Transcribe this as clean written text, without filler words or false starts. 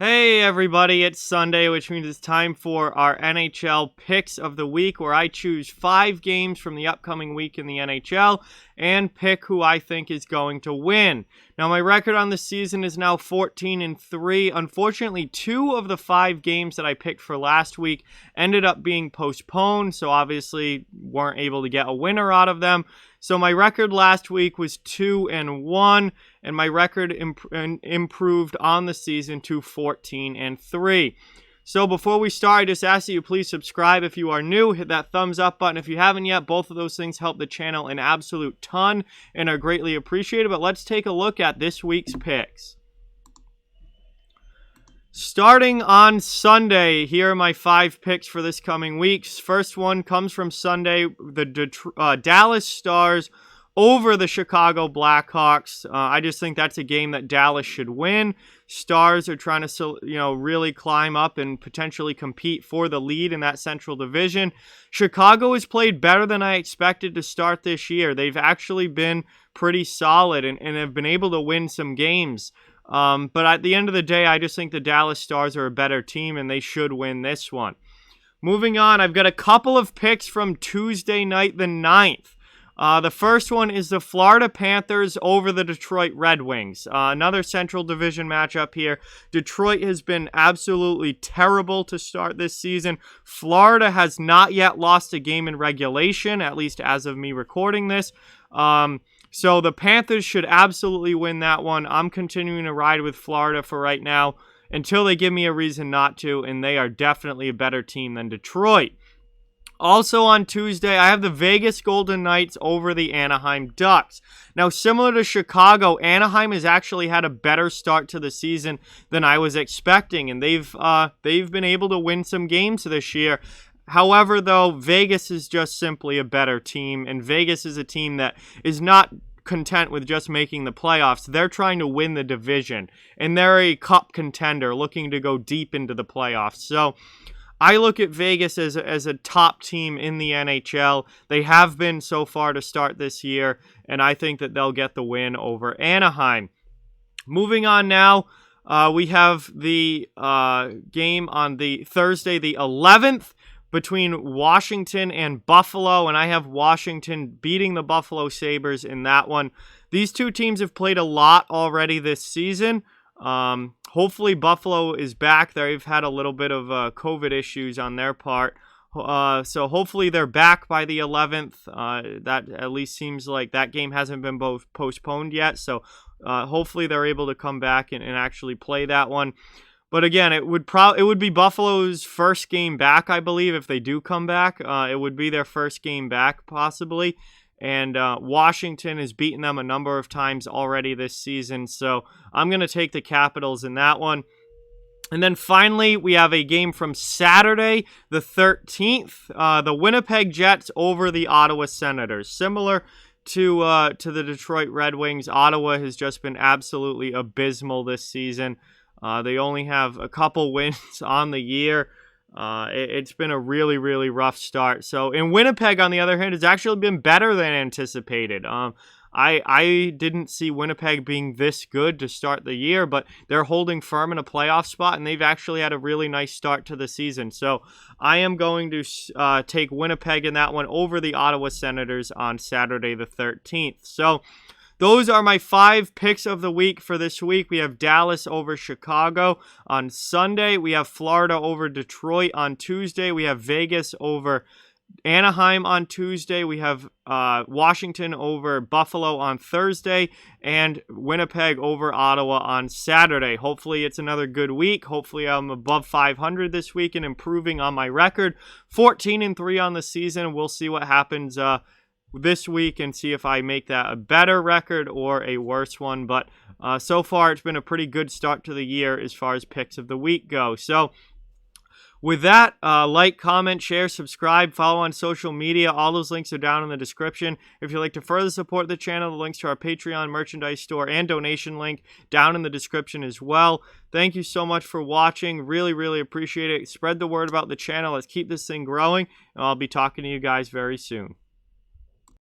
Hey everybody, it's Sunday, which means it's time for our NHL Picks of the Week, where I choose 5 games from the upcoming week in the NHL and pick who I think is going to win. Now, my record on the season is now 14-3. Unfortunately, 2 of the 5 games that I picked for last week ended up being postponed, so obviously weren't able to get a winner out of them. So my record last week was 2-1, and my record improved on the season to 14-3. So before we start, I just ask that you please subscribe if you are new. Hit that thumbs up button if you haven't yet. Both of those things help the channel an absolute ton and are greatly appreciated. But let's take a look at this week's picks. Starting on Sunday, here are my 5 picks for this coming week. First one comes from Sunday, the Dallas Stars over the Chicago Blackhawks. I just think that's a game that Dallas should win. Stars are trying to, really climb up and potentially compete for the lead in that Central Division. Chicago has played better than I expected to start this year. They've actually been pretty solid and have been able to win some games. But at the end of the day, I just think the Dallas Stars are a better team, and they should win this one. Moving on, I've got a couple of picks from Tuesday night, the 9th. The first one is the Florida Panthers over the Detroit Red Wings. Another Central Division matchup here. Detroit has been absolutely terrible to start this season. Florida has not yet lost a game in regulation, at least as of me recording this. So the Panthers should absolutely win that one. I'm continuing to ride with Florida for right now until they give me a reason not to, and they are definitely a better team than Detroit. Also on Tuesday, I have the Vegas Golden Knights over the Anaheim Ducks. Now, similar to Chicago, Anaheim has actually had a better start to the season than I was expecting, and they've been able to win some games this year. However, though, Vegas is just simply a better team, and Vegas is a team that is not content with just making the playoffs. They're trying to win the division, and they're a cup contender looking to go deep into the playoffs. So I look at Vegas as a top team in the NHL. They have been so far to start this year, and I think that they'll get the win over Anaheim. Moving on now, we have the game on the Thursday, the 11th, between Washington and Buffalo, and I have Washington beating the Buffalo Sabres in that one. These two teams have played a lot already this season. Hopefully Buffalo is back. They've had a little bit of COVID issues on their part. So hopefully they're back by the 11th. That at least seems like that game hasn't been postponed yet. So hopefully they're able to come back and actually play that one. But again, it would be Buffalo's first game back, I believe, if they do come back. It would be their first game back, possibly. And Washington has beaten them a number of times already this season. So I'm going to take the Capitals in that one. And then finally, we have a game from Saturday, the 13th. The Winnipeg Jets over the Ottawa Senators. Similar to the Detroit Red Wings, Ottawa has just been absolutely abysmal this season. They only have a couple wins on the year. It's been a really, really rough start. So in Winnipeg, on the other hand, it's actually been better than anticipated. I didn't see Winnipeg being this good to start the year, but they're holding firm in a playoff spot, and they've actually had a really nice start to the season. So I am going to take Winnipeg in that one over the Ottawa Senators on Saturday the 13th. So those are my 5 picks of the week for this week. We have Dallas over Chicago on Sunday. We have Florida over Detroit on Tuesday. We have Vegas over Anaheim on Tuesday. We have Washington over Buffalo on Thursday. And Winnipeg over Ottawa on Saturday. Hopefully it's another good week. Hopefully I'm above 500 this week and improving on my record. 14-3 on the season. We'll see what happens this week and see if I make that a better record or a worse one. But so far, it's been a pretty good start to the year as far as picks of the week go. So with that, like, comment, share, subscribe, follow on social media. All those links are down in the description. If you'd like to further support the channel, the links to our Patreon merchandise store and donation link down in the description as well. Thank you so much for watching. Really, really appreciate it. Spread the word about the channel. Let's keep this thing growing, and I'll be talking to you guys very soon.